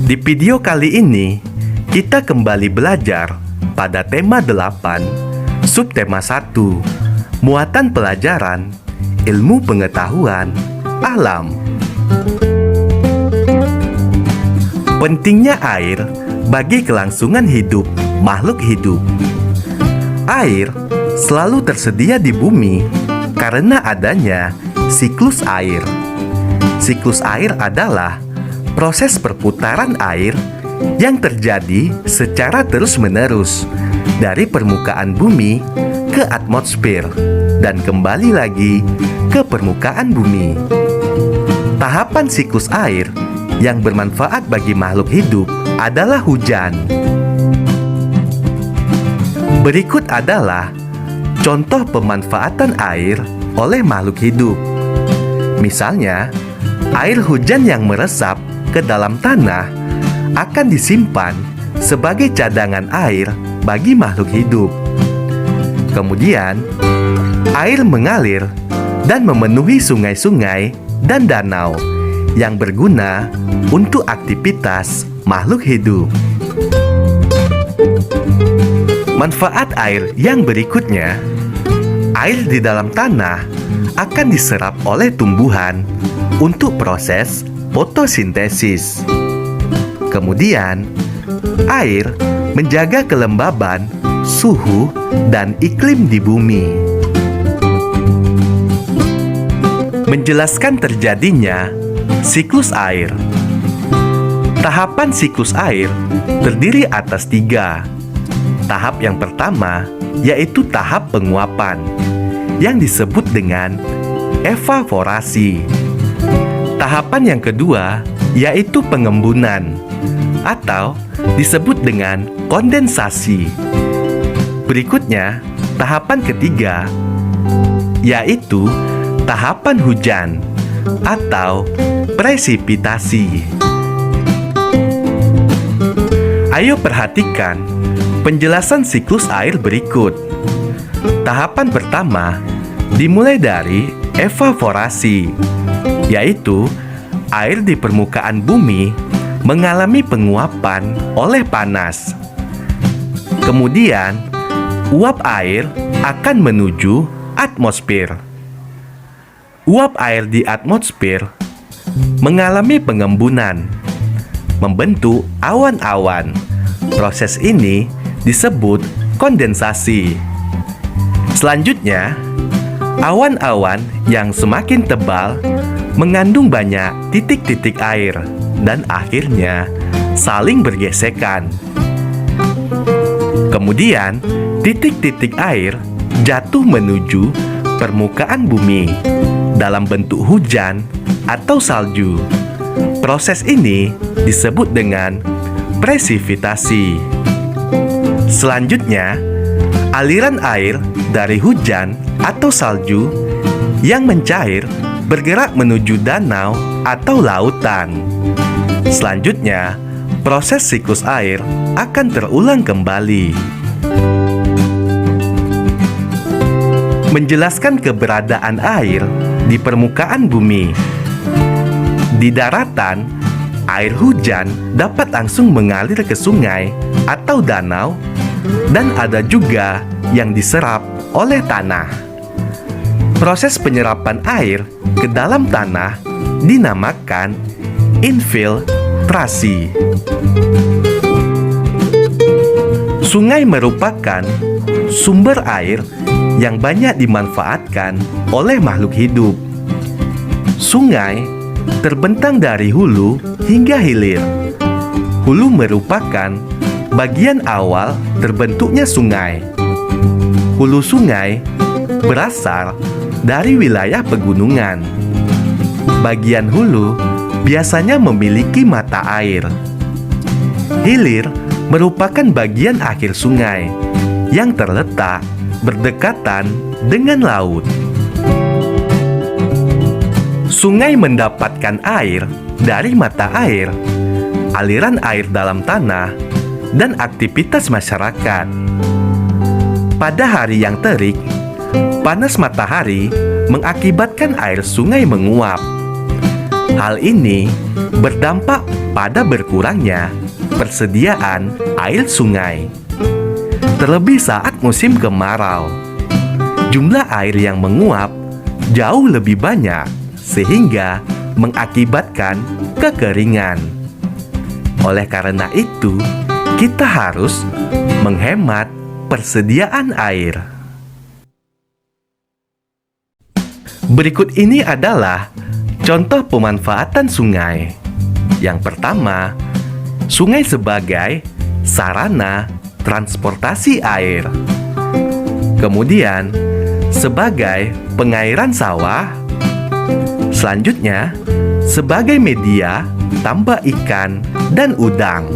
Di video kali ini, kita kembali belajar pada tema 8, subtema 1, muatan pelajaran, ilmu pengetahuan, alam. Pentingnya air bagi kelangsungan hidup makhluk hidup. Air selalu tersedia di bumi karena adanya siklus air. Siklus air adalah proses perputaran air yang terjadi secara terus-menerus dari permukaan bumi ke atmosfer dan kembali lagi ke permukaan bumi. Tahapan siklus air yang bermanfaat bagi makhluk hidup adalah hujan. Berikut adalah contoh pemanfaatan air oleh makhluk hidup. Misalnya, air hujan yang meresap ke dalam tanah akan disimpan sebagai cadangan air bagi makhluk hidup. Kemudian, air mengalir dan memenuhi sungai-sungai dan danau yang berguna untuk aktivitas makhluk hidup. Manfaat air yang berikutnya, air di dalam tanah akan diserap oleh tumbuhan untuk proses fotosintesis. Kemudian, air menjaga kelembaban, suhu, dan iklim di bumi. Menjelaskan terjadinya siklus air. Tahapan siklus air terdiri atas 3. Tahap yang pertama yaitu tahap penguapan, yang disebut dengan evaporasi. Tahapan yang kedua yaitu pengembunan atau disebut dengan kondensasi. Berikutnya, tahapan ketiga yaitu tahapan hujan atau presipitasi. Ayo perhatikan penjelasan siklus air berikut. Tahapan pertama dimulai dari evaporasi, yaitu air di permukaan bumi mengalami penguapan oleh panas. Kemudian, uap air akan menuju atmosfer. Uap air di atmosfer mengalami pengembunan, membentuk awan-awan. Proses ini disebut kondensasi. Selanjutnya, awan-awan yang semakin tebal mengandung banyak titik-titik air dan akhirnya saling bergesekan. Kemudian, titik-titik air jatuh menuju permukaan bumi dalam bentuk hujan atau salju. Proses ini disebut dengan presipitasi. Selanjutnya, aliran air dari hujan atau salju yang mencair bergerak menuju danau atau lautan. Selanjutnya, proses siklus air akan terulang kembali. Menjelaskan keberadaan air di permukaan bumi. Di daratan, air hujan dapat langsung mengalir ke sungai atau danau, dan ada juga yang diserap oleh tanah. Proses penyerapan air ke dalam tanah dinamakan infiltrasi. Sungai merupakan sumber air yang banyak dimanfaatkan oleh makhluk hidup. Sungai terbentang dari hulu hingga hilir. Hulu merupakan bagian awal terbentuknya sungai. Hulu sungai berasal dari wilayah pegunungan. Bagian hulu biasanya memiliki mata air. Hilir merupakan bagian akhir sungai yang terletak berdekatan dengan laut. Sungai mendapatkan air dari mata air, aliran air dalam tanah, dan aktivitas masyarakat. Pada hari yang terik, panas matahari mengakibatkan air sungai menguap. Hal ini berdampak pada berkurangnya persediaan air sungai. Terlebih saat musim kemarau, jumlah air yang menguap jauh lebih banyak sehingga mengakibatkan kekeringan. Oleh karena itu, kita harus menghemat persediaan air. Berikut ini adalah contoh pemanfaatan sungai. Yang pertama, sungai sebagai sarana transportasi air. Kemudian, sebagai pengairan sawah. Selanjutnya, sebagai media tambak ikan dan udang.